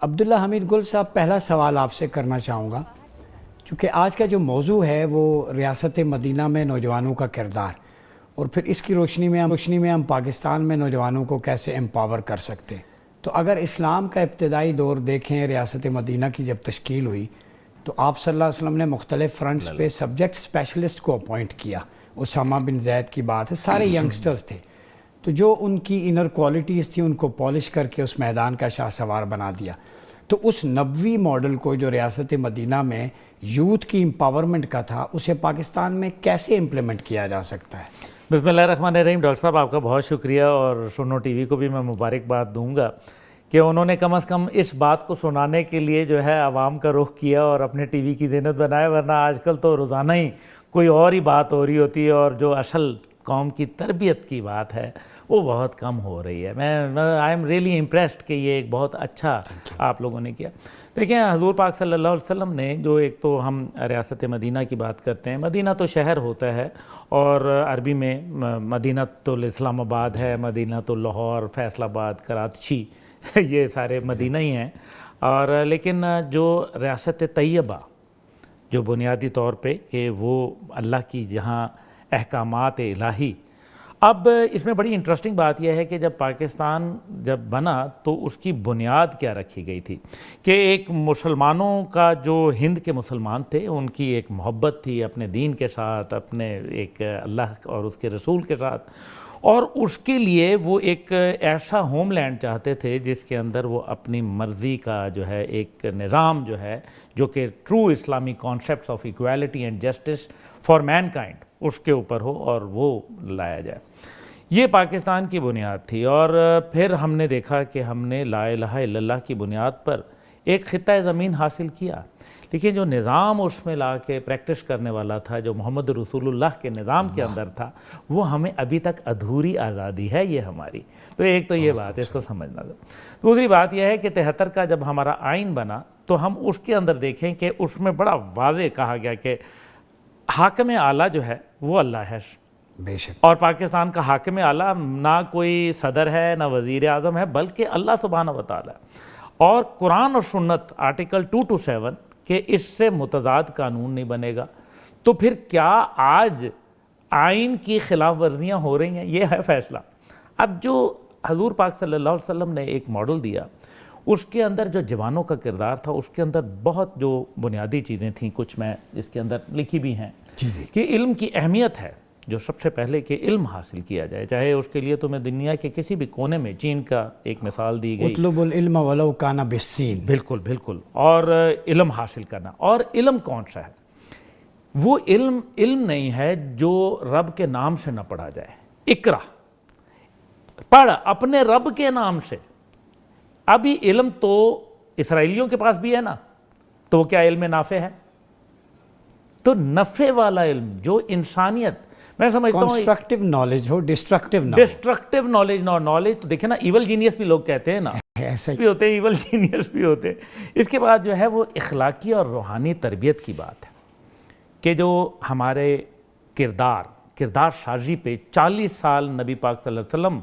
عبداللہ حمید گل صاحب، پہلا سوال آپ سے کرنا چاہوں گا، چونکہ آج کا جو موضوع ہے وہ ریاست مدینہ میں نوجوانوں کا کردار، اور پھر اس کی روشنی میں ہم پاکستان میں نوجوانوں کو کیسے امپاور کر سکتے ہیں۔ تو اگر اسلام کا ابتدائی دور دیکھیں، ریاست مدینہ کی جب تشکیل ہوئی تو آپ صلی اللہ علیہ وسلم نے مختلف فرنٹس پہ سبجیکٹ اسپیشلسٹ کو اپوائنٹ کیا۔ اسامہ بن زید کی بات ہے، سارے ینگسٹرز تھے، تو جو ان کی انر کوالٹیز تھیں ان کو پالش کر کے اس میدان کا شاہ سوار بنا دیا۔ تو اس نبوی ماڈل کو جو ریاست مدینہ میں یوتھ کی امپاورمنٹ کا تھا، اسے پاکستان میں کیسے امپلیمنٹ کیا جا سکتا ہے؟ بسم اللہ الرحمن الرحیم۔ ڈاکٹر صاحب آپ کا بہت شکریہ، اور سنو ٹی وی کو بھی میں مبارکباد دوں گا کہ انہوں نے کم از کم اس بات کو سنانے کے لیے جو ہے عوام کا رخ کیا اور اپنے ٹی وی کی زینت بنائے، ورنہ آج کل تو روزانہ ہی کوئی اور ہی بات ہو رہی ہوتی ہے، اور جو اصل قوم کی تربیت کی بات ہے وہ بہت کم ہو رہی ہے۔ میں آئی ایم ریئلی امپریسڈ کہ یہ ایک بہت اچھا آپ لوگوں نے کیا۔ دیکھیں، حضور پاک صلی اللہ علیہ وسلم نے جو ایک تو ہم ریاست مدینہ کی بات کرتے ہیں، مدینہ تو شہر ہوتا ہے، اور عربی میں مدینہ تو اسلام آباد ہے، مدینہ تو لاہور، فیصل آباد، کراچی، یہ سارے مدینہ ہی ہیں۔ اور لیکن جو ریاست طیبہ جو بنیادی طور پہ کہ وہ اللہ کی جہاں احکامات الہی، اب اس میں بڑی انٹرسٹنگ بات یہ ہے کہ جب پاکستان جب بنا تو اس کی بنیاد کیا رکھی گئی تھی کہ ایک مسلمانوں کا جو ہند کے مسلمان تھے ان کی ایک محبت تھی اپنے دین کے ساتھ، اپنے ایک اللہ اور اس کے رسول کے ساتھ، اور اس کے لیے وہ ایک ایسا ہوم لینڈ چاہتے تھے جس کے اندر وہ اپنی مرضی کا جو ہے ایک نظام جو ہے، جو کہ ٹرو اسلامی concepts of equality and justice for mankind, اس کے اوپر ہو اور وہ لایا جائے۔ یہ پاکستان کی بنیاد تھی، اور پھر ہم نے دیکھا کہ ہم نے لا الہ الا اللہ کی بنیاد پر ایک خطہ زمین حاصل کیا، لیکن جو نظام اس میں لا کے پریکٹس کرنے والا تھا، جو محمد رسول اللہ کے نظام کے اندر تھا، وہ ہمیں ابھی تک ادھوری آزادی ہے یہ ہماری۔ تو ایک تو یہ بات ہے، اس کو سمجھنا تھا۔ دوسری بات یہ ہے کہ 73 کا جب ہمارا آئین بنا تو ہم اس کے اندر دیکھیں کہ اس میں بڑا واضح کہا گیا کہ حاکم اعلیٰ جو ہے وہ اللہ ہے، بے شک، اور اور پاکستان کا حاکم اعلیٰ نہ کوئی صدر ہے نہ وزیر اعظم ہے، بلکہ اللہ سبحانہ وتعالی۔ اور قرآن اور سنت آرٹیکل 227 کہ اس سے متضاد قانون نہیں بنے گا۔ تو پھر کیا آج آئین کی خلاف ورزیاں ہو رہی ہیں؟ یہ ہے فیصلہ۔ اب جو حضور پاک صلی اللہ علیہ وسلم نے ایک ماڈل دیا، اس کے اندر جو جوانوں کا کردار تھا، اس کے اندر بہت جو بنیادی چیزیں تھیں، کچھ میں اس کے اندر لکھی بھی ہیں کہ علم کی اہمیت ہے، جو سب سے پہلے کہ علم حاصل کیا جائے، چاہے اس کے لیے تمہیں دنیا کے کسی بھی کونے میں، چین کا ایک مثال دی گئی، اطلب العلم ولو کان بالسین، بالکل بالکل، اور علم حاصل کرنا۔ اور علم کون سا ہے؟ وہ علم نہیں ہے جو رب کے نام سے نہ پڑھا جائے۔ اقرا، پڑھ اپنے رب کے نام سے۔ ابھی علم تو اسرائیلیوں کے پاس بھی ہے نا، تو وہ کیا علم نافع ہے؟ تو نفع والا علم جو انسانیت، میں سمجھتا ہوں کنسٹرکٹیو نالج ہو، ڈسٹرکٹیو نہ ہو۔ ڈسٹرکٹیو نالج نالج تو دیکھیں نا، ایول جینیس بھی لوگ کہتے ہیں نا، ایسا بھی ہوتے ہیں، ایول جینیس بھی ہوتے ہیں۔ اس کے بعد جو ہے وہ اخلاقی اور روحانی تربیت کی بات ہے کہ جو ہمارے کردار سازی پہ 40 سال نبی پاک صلی اللہ علیہ وسلم،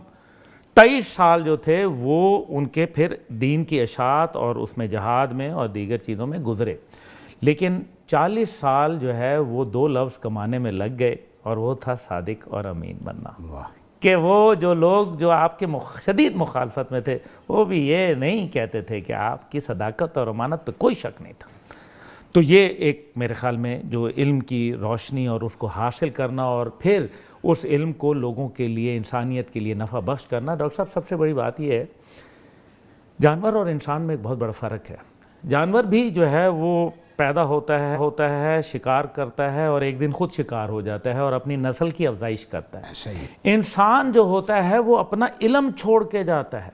23 سال جو تھے وہ ان کے پھر دین کی اشاعت اور اس میں جہاد میں اور دیگر چیزوں میں گزرے، لیکن 40 سال جو ہے وہ 2 لفظ کمانے میں لگ گئے، اور وہ تھا صادق اور امین بننا۔ کہ وہ جو لوگ جو آپ کے شدید مخالفت میں تھے، وہ بھی یہ نہیں کہتے تھے کہ آپ کی صداقت اور امانت پہ کوئی شک نہیں تھا۔ تو یہ ایک میرے خیال میں جو علم کی روشنی اور اس کو حاصل کرنا، اور پھر اس علم کو لوگوں کے لیے، انسانیت کے لیے نفع بخش کرنا۔ ڈاکٹر صاحب، سب سے بڑی بات یہ ہے، جانور اور انسان میں ایک بہت بڑا فرق ہے۔ جانور بھی جو ہے وہ پیدا ہوتا ہے، شکار کرتا ہے، اور ایک دن خود شکار ہو جاتا ہے اور اپنی نسل کی افزائش کرتا ہے۔ صحیح۔ انسان جو ہوتا ہے وہ اپنا علم چھوڑ کے جاتا ہے۔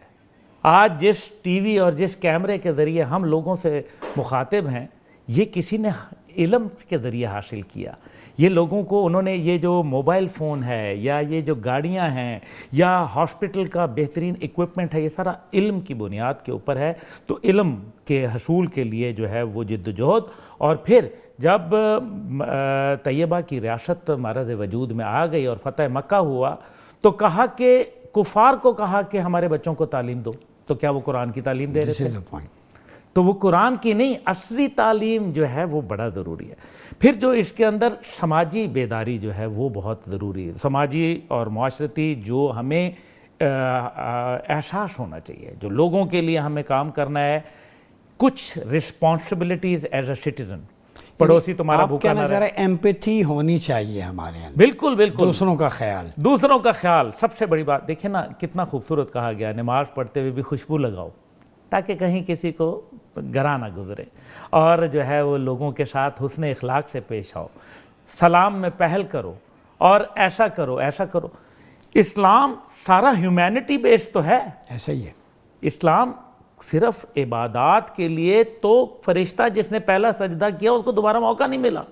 آج جس ٹی وی اور جس کیمرے کے ذریعے ہم لوگوں سے مخاطب ہیں، یہ کسی نے علم کے ذریعے حاصل کیا۔ یہ لوگوں کو انہوں نے یہ جو موبائل فون ہے یا یہ جو گاڑیاں ہیں یا ہاسپٹل کا بہترین ایکوپمنٹ ہے، یہ سارا علم کی بنیاد کے اوپر ہے۔ تو علم کے حصول کے لیے جو ہے وہ جد و جہد، اور پھر جب طیبہ کی ریاست معرض وجود میں آ گئی اور فتح مکہ ہوا تو کہا کہ کفار کو کہا کہ ہمارے بچوں کو تعلیم دو، تو کیا وہ قرآن کی تعلیم دے رہے تھے؟ تو وہ قرآن کی نہیں عصری تعلیم جو ہے وہ بڑا ضروری ہے. پھر جو اس کے اندر سماجی بیداری جو ہے وہ بہت ضروری ہے, سماجی اور معاشرتی جو ہمیں احساس ہونا چاہیے, جو لوگوں کے لیے ہمیں کام کرنا ہے, کچھ رسپانسبلٹیز ایز اے سٹیزن. پڑوسی تمہارا آپ بھوکا کا نہ نظر رہے. ہے ایمپیتھی ہونی چاہیے ہمارے اندر, بالکل بالکل. دوسروں کا خیال. دوسروں کا خیال سب سے بڑی بات. دیکھیں نا کتنا خوبصورت کہا گیا, نماز پڑھتے ہوئے بھی خوشبو لگاؤ تاکہ کہیں کسی کو گراں نہ گزرے, اور جو ہے وہ لوگوں کے ساتھ حسن اخلاق سے پیش آؤ, سلام میں پہل کرو, اور ایسا کرو ایسا کرو. اسلام سارا ہیومینٹی بیس تو ہے. ایسا ہی ہے. اسلام صرف عبادات کے لیے تو فرشتہ جس نے پہلا سجدہ کیا اس کو دوبارہ موقع نہیں ملا.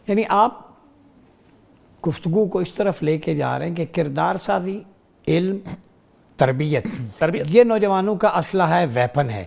یعنی آپ گفتگو کو اس طرف لے کے جا رہے ہیں کہ کردار سازی, علم, تربیت, تربیت یہ نوجوانوں کا اسلحہ ہے, ویپن ہے.